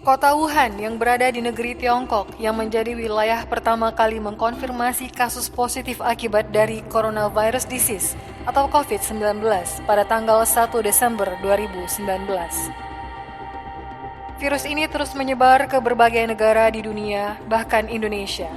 Kota Wuhan yang berada di negeri Tiongkok yang menjadi wilayah pertama kali mengkonfirmasi kasus positif akibat dari coronavirus disease atau COVID-19 pada tanggal 1 Desember 2019. Virus ini terus menyebar ke berbagai negara di dunia, bahkan Indonesia.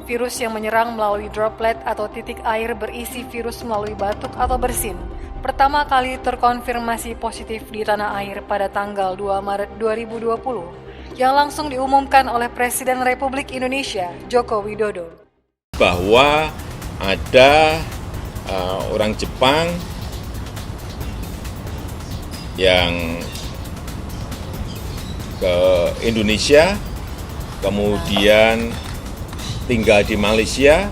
Virus yang menyerang melalui droplet atau titik air berisi virus melalui batuk atau bersin pertama kali terkonfirmasi positif di tanah air pada tanggal 2 Maret 2020 yang langsung diumumkan oleh Presiden Republik Indonesia Joko Widodo. Bahwa ada orang Jepang yang ke Indonesia, kemudian tinggal di Malaysia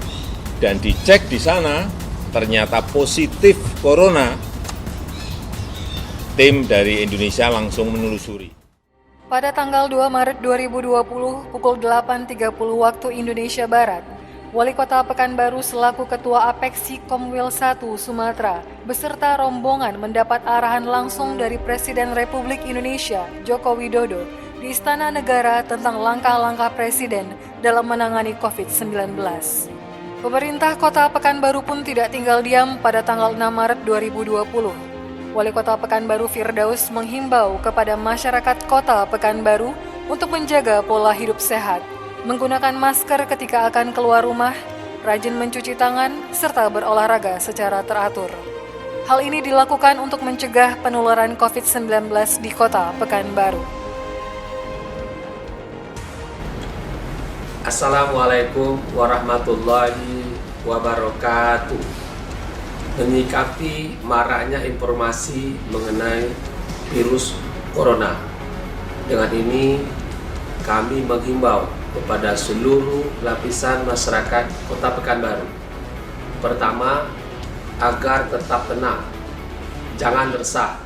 dan dicek di sana ternyata positif corona. Tim dari Indonesia langsung menelusuri. Pada tanggal 2 Maret 2020 pukul 8.30 waktu Indonesia Barat, Wali Kota Pekanbaru selaku Ketua Apeksi Komwil 1 Sumatera beserta rombongan mendapat arahan langsung dari Presiden Republik Indonesia Joko Widodo di Istana Negara tentang langkah-langkah Presiden dalam menangani COVID-19. Pemerintah Kota Pekanbaru pun tidak tinggal diam pada tanggal 6 Maret 2020. Wali Kota Pekanbaru Firdaus menghimbau kepada masyarakat Kota Pekanbaru untuk menjaga pola hidup sehat, menggunakan masker ketika akan keluar rumah, rajin mencuci tangan, serta berolahraga secara teratur. Hal ini dilakukan untuk mencegah penularan COVID-19 di Kota Pekanbaru. Assalamualaikum warahmatullahi wabarakatuh. Menyikapi maraknya informasi mengenai virus corona, dengan ini kami menghimbau kepada seluruh lapisan masyarakat Kota Pekanbaru. Pertama, agar tetap tenang, jangan resah,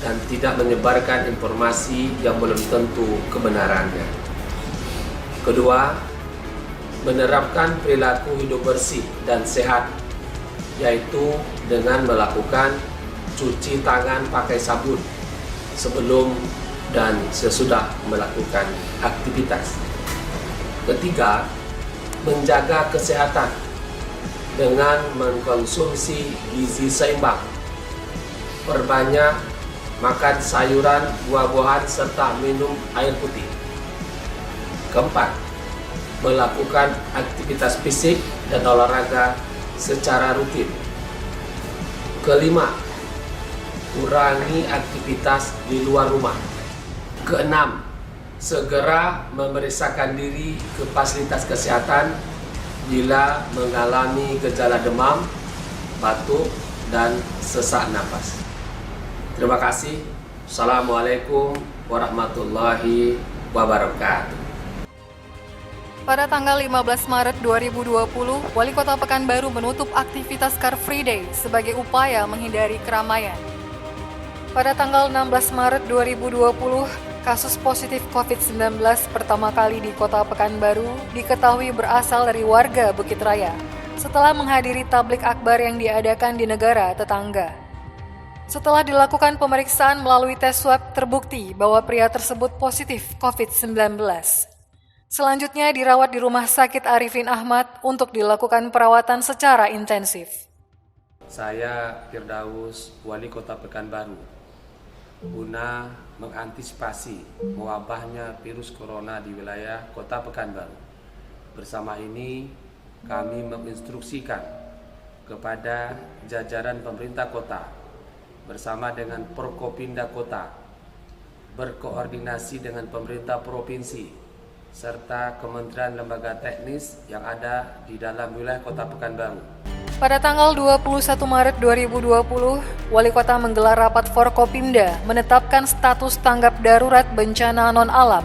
dan tidak menyebarkan informasi yang belum tentu kebenarannya. Kedua, menerapkan perilaku hidup bersih dan sehat, yaitu dengan melakukan cuci tangan pakai sabun sebelum dan sesudah melakukan aktivitas. Ketiga, menjaga kesehatan dengan mengkonsumsi gizi seimbang, perbanyak makan sayuran, buah-buahan, serta minum air putih. Keempat, melakukan aktivitas fisik dan olahraga secara rutin. Kelima, kurangi aktivitas di luar rumah. Keenam, segera memeriksakan diri ke fasilitas kesehatan bila mengalami gejala demam, batuk, dan sesak napas. Terima kasih. Assalamualaikum warahmatullahi wabarakatuh. Pada tanggal 15 Maret 2020, Wali Kota Pekanbaru menutup aktivitas Car Free Day sebagai upaya menghindari keramaian. Pada tanggal 16 Maret 2020, kasus positif COVID-19 pertama kali di Kota Pekanbaru diketahui berasal dari warga Bukit Raya setelah menghadiri tablik akbar yang diadakan di negara tetangga. Setelah dilakukan pemeriksaan melalui tes swab, terbukti bahwa pria tersebut positif COVID-19. Selanjutnya dirawat di Rumah Sakit Arifin Ahmad untuk dilakukan perawatan secara intensif. Saya Firdaus, Wali Kota Pekanbaru, guna mengantisipasi mewabahnya virus corona di wilayah Kota Pekanbaru. Bersama ini kami menginstruksikan kepada jajaran pemerintah kota bersama dengan Forkopimda Kota berkoordinasi dengan pemerintah provinsi serta kementerian lembaga teknis yang ada di dalam wilayah Kota Pekanbaru. Pada tanggal 21 Maret 2020, Wali Kota menggelar rapat Forkopimda menetapkan status tanggap darurat bencana non-alam.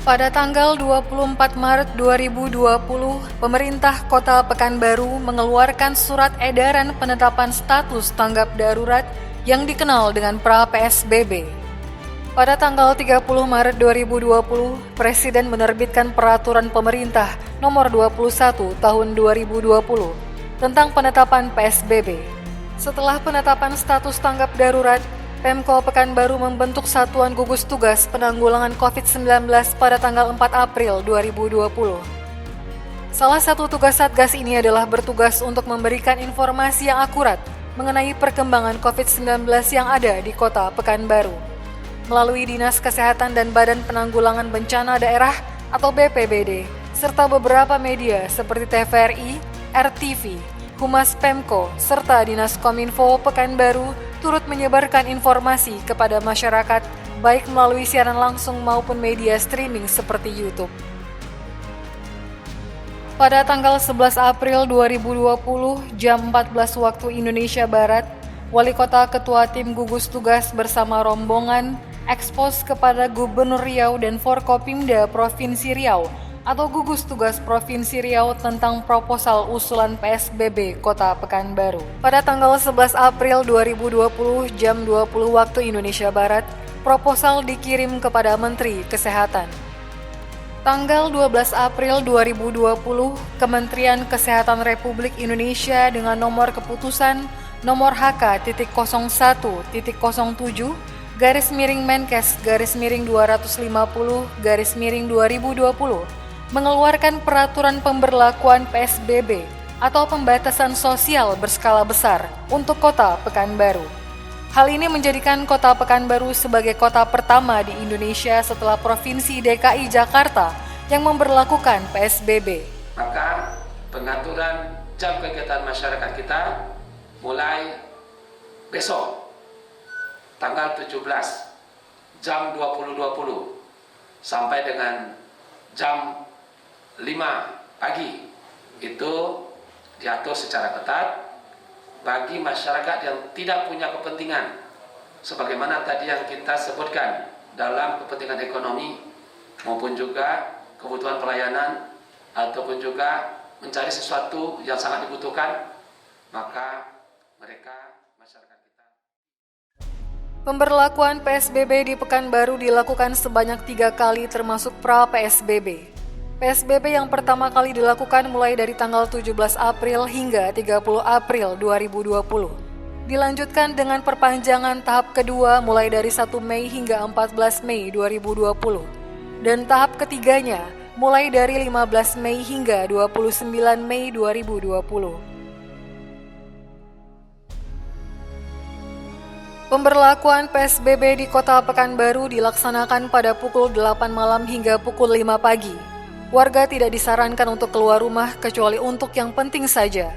Pada tanggal 24 Maret 2020, pemerintah Kota Pekanbaru mengeluarkan surat edaran penetapan status tanggap darurat yang dikenal dengan pra-PSBB. Pada tanggal 30 Maret 2020, Presiden menerbitkan Peraturan Pemerintah Nomor 21 Tahun 2020 tentang penetapan PSBB. Setelah penetapan status tanggap darurat, Pemko Pekanbaru membentuk Satuan Gugus Tugas Penanggulangan COVID-19 pada tanggal 4 April 2020. Salah satu tugas Satgas ini adalah bertugas untuk memberikan informasi yang akurat mengenai perkembangan COVID-19 yang ada di Kota Pekanbaru. Melalui Dinas Kesehatan dan Badan Penanggulangan Bencana Daerah atau BPBD, serta beberapa media seperti TVRI, RTV, Humas Pemko, serta Dinas Kominfo Pekanbaru turut menyebarkan informasi kepada masyarakat baik melalui siaran langsung maupun media streaming seperti YouTube. Pada tanggal 11 April 2020 jam 14 waktu Indonesia Barat, Wali Kota Ketua Tim Gugus Tugas bersama rombongan ekspos kepada Gubernur Riau dan Forkopimda Provinsi Riau atau Gugus Tugas Provinsi Riau tentang proposal usulan PSBB Kota Pekanbaru. Pada tanggal 11 April 2020 jam 20 waktu Indonesia Barat, proposal dikirim kepada Menteri Kesehatan. Tanggal 12 April 2020, Kementerian Kesehatan Republik Indonesia dengan nomor keputusan nomor HK.07-Menkes-250-2020 mengeluarkan peraturan pemberlakuan PSBB atau pembatasan sosial berskala besar untuk Kota Pekanbaru. Hal ini menjadikan Kota Pekanbaru sebagai kota pertama di Indonesia setelah Provinsi DKI Jakarta yang memberlakukan PSBB. Maka pengaturan jam kegiatan masyarakat kita mulai besok tanggal 17 jam 20.20 sampai dengan jam 5 pagi itu diatur secara ketat bagi masyarakat yang tidak punya kepentingan sebagaimana tadi yang kita sebutkan dalam kepentingan ekonomi maupun juga kebutuhan pelayanan ataupun juga mencari sesuatu yang sangat dibutuhkan, maka mereka masyarakat kita. Pemberlakuan PSBB di Pekanbaru dilakukan sebanyak 3 kali termasuk pra-PSBB. PSBB yang pertama kali dilakukan mulai dari tanggal 17 April hingga 30 April 2020. Dilanjutkan dengan perpanjangan tahap kedua mulai dari 1 Mei hingga 14 Mei 2020. Dan tahap ketiganya mulai dari 15 Mei hingga 29 Mei 2020. Pemberlakuan PSBB di Kota Pekanbaru dilaksanakan pada pukul 8 malam hingga pukul 5 pagi. Warga tidak disarankan untuk keluar rumah kecuali untuk yang penting saja.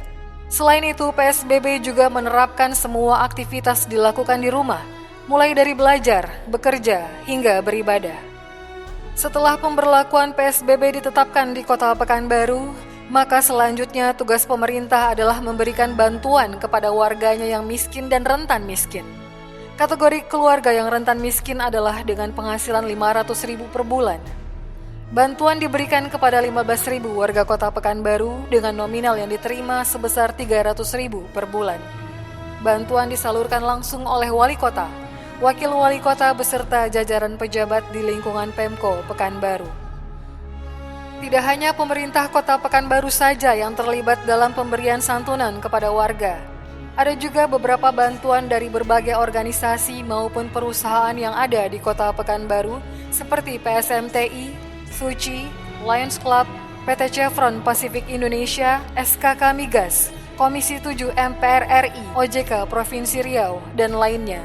Selain itu, PSBB juga menerapkan semua aktivitas dilakukan di rumah, mulai dari belajar, bekerja, hingga beribadah. Setelah pemberlakuan PSBB ditetapkan di Kota Pekanbaru, maka selanjutnya tugas pemerintah adalah memberikan bantuan kepada warganya yang miskin dan rentan miskin. Kategori keluarga yang rentan miskin adalah dengan penghasilan 500.000 per bulan. Bantuan diberikan kepada 15.000 warga Kota Pekanbaru dengan nominal yang diterima sebesar 300.000 per bulan. Bantuan disalurkan langsung oleh Wali Kota, Wakil Wali Kota beserta jajaran pejabat di lingkungan Pemko Pekanbaru. Tidak hanya pemerintah Kota Pekanbaru saja yang terlibat dalam pemberian santunan kepada warga. Ada juga beberapa bantuan dari berbagai organisasi maupun perusahaan yang ada di Kota Pekanbaru seperti PSMTI, Suci, Lions Club, PT Chevron Pacific Indonesia, SKK Migas, Komisi 7 MPR RI, OJK Provinsi Riau, dan lainnya.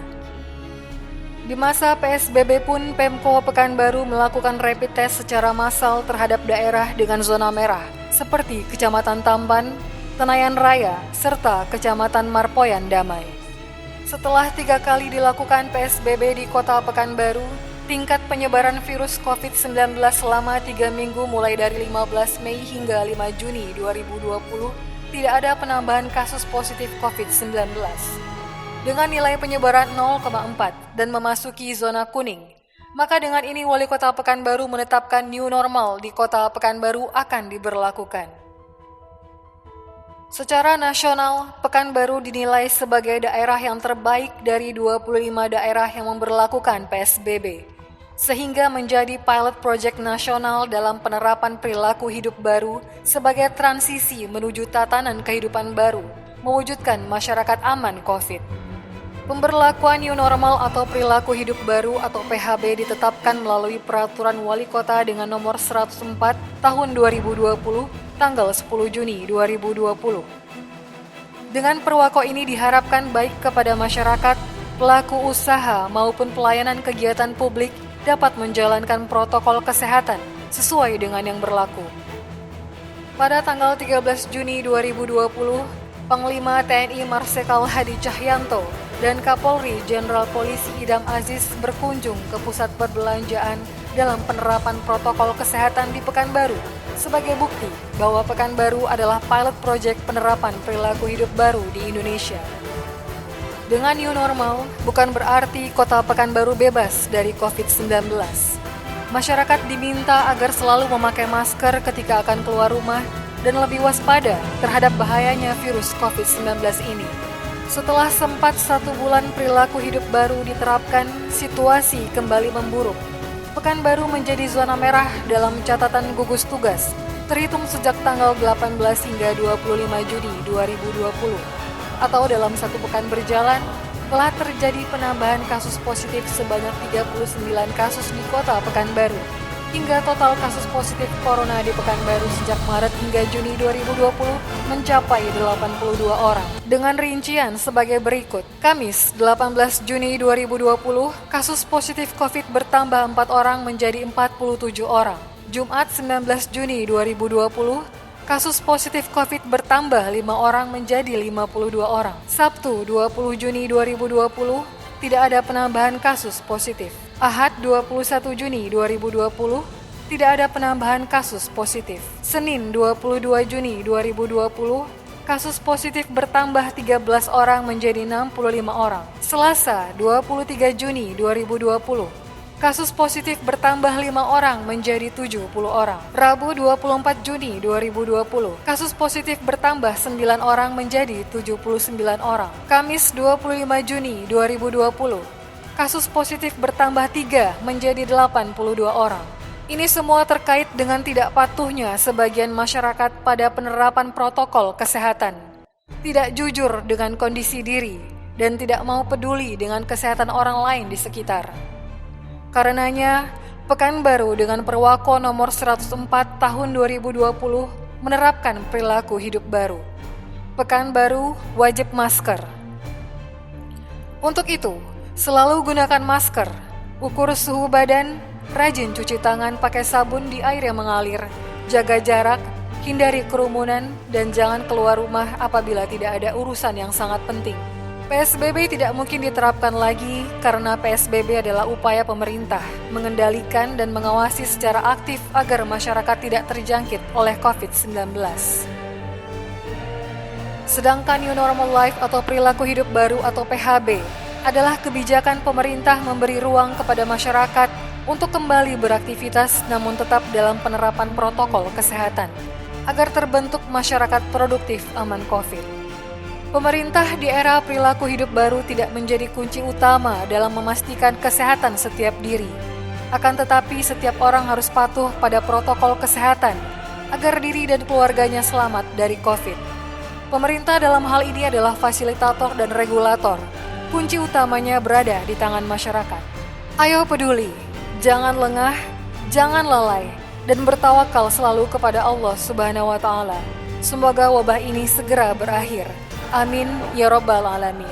Di masa PSBB pun Pemko Pekanbaru melakukan rapid test secara massal terhadap daerah dengan zona merah, seperti Kecamatan Tamban, Tenayan Raya, serta Kecamatan Marpoyan Damai. Setelah 3 kali dilakukan PSBB di Kota Pekanbaru, tingkat penyebaran virus COVID-19 selama 3 minggu mulai dari 15 Mei hingga 5 Juni 2020 tidak ada penambahan kasus positif COVID-19. Dengan nilai penyebaran 0,4 dan memasuki zona kuning, maka dengan ini Wali Kota Pekanbaru menetapkan new normal di Kota Pekanbaru akan diberlakukan. Secara nasional, Pekanbaru dinilai sebagai daerah yang terbaik dari 25 daerah yang memberlakukan PSBB. Sehingga menjadi pilot project nasional dalam penerapan perilaku hidup baru sebagai transisi menuju tatanan kehidupan baru, mewujudkan masyarakat aman COVID. Pemberlakuan new normal atau perilaku hidup baru atau PHB ditetapkan melalui Peraturan Wali Kota dengan nomor 104 tahun 2020 tanggal 10 Juni 2020. Dengan perwako ini diharapkan baik kepada masyarakat, pelaku usaha maupun pelayanan kegiatan publik dapat menjalankan protokol kesehatan sesuai dengan yang berlaku. Pada tanggal 13 Juni 2020, Panglima TNI Marsikal Hadi Cahyanto dan Kapolri Jenderal Polisi Idam Aziz berkunjung ke pusat perbelanjaan dalam penerapan protokol kesehatan di Pekanbaru sebagai bukti bahwa Pekanbaru adalah pilot project penerapan perilaku hidup baru di Indonesia. Dengan new normal, bukan berarti kota Pekanbaru bebas dari COVID-19. Masyarakat diminta agar selalu memakai masker ketika akan keluar rumah dan lebih waspada terhadap bahayanya virus COVID-19 ini. Setelah sempat 1 bulan perilaku hidup baru diterapkan, situasi kembali memburuk. Pekanbaru menjadi zona merah dalam catatan gugus tugas, terhitung sejak tanggal 18 hingga 25 Juni 2020. Atau dalam 1 pekan berjalan, telah terjadi penambahan kasus positif sebanyak 39 kasus di kota Pekanbaru. Hingga total kasus positif corona di Pekanbaru sejak Maret hingga Juni 2020 mencapai 82 orang. Dengan rincian sebagai berikut. Kamis 18 Juni 2020, kasus positif COVID bertambah 4 orang menjadi 47 orang. Jumat 19 Juni 2020, kasus positif COVID bertambah 5 orang menjadi 52 orang. Sabtu 20 Juni 2020, tidak ada penambahan kasus positif. Ahad 21 Juni 2020, tidak ada penambahan kasus positif. Senin 22 Juni 2020, kasus positif bertambah 13 orang menjadi 65 orang. Selasa 23 Juni 2020, kasus positif bertambah 5 orang menjadi 70 orang. Rabu 24 Juni 2020, kasus positif bertambah 9 orang menjadi 79 orang. Kamis 25 Juni 2020, kasus positif bertambah 3 menjadi 82 orang. Ini semua terkait dengan tidak patuhnya sebagian masyarakat pada penerapan protokol kesehatan. Tidak jujur dengan kondisi diri dan tidak mau peduli dengan kesehatan orang lain di sekitar. Karenanya, Pekanbaru dengan Perwako nomor 104 tahun 2020 menerapkan perilaku hidup baru. Pekanbaru wajib masker. Untuk itu, selalu gunakan masker, ukur suhu badan, rajin cuci tangan pakai sabun di air yang mengalir, jaga jarak, hindari kerumunan, dan jangan keluar rumah apabila tidak ada urusan yang sangat penting. PSBB tidak mungkin diterapkan lagi karena PSBB adalah upaya pemerintah mengendalikan dan mengawasi secara aktif agar masyarakat tidak terjangkit oleh COVID-19. Sedangkan New Normal Life atau perilaku hidup baru atau PHB adalah kebijakan pemerintah memberi ruang kepada masyarakat untuk kembali beraktivitas namun tetap dalam penerapan protokol kesehatan agar terbentuk masyarakat produktif aman COVID. Pemerintah di era perilaku hidup baru tidak menjadi kunci utama dalam memastikan kesehatan setiap diri. Akan tetapi setiap orang harus patuh pada protokol kesehatan agar diri dan keluarganya selamat dari COVID. Pemerintah dalam hal ini adalah fasilitator dan regulator. Kunci utamanya berada di tangan masyarakat. Ayo peduli, jangan lengah, jangan lalai, dan bertawakal selalu kepada Allah Subhanahu wa Ta'ala. Semoga wabah ini segera berakhir. Amin ya Rabbal Alamin.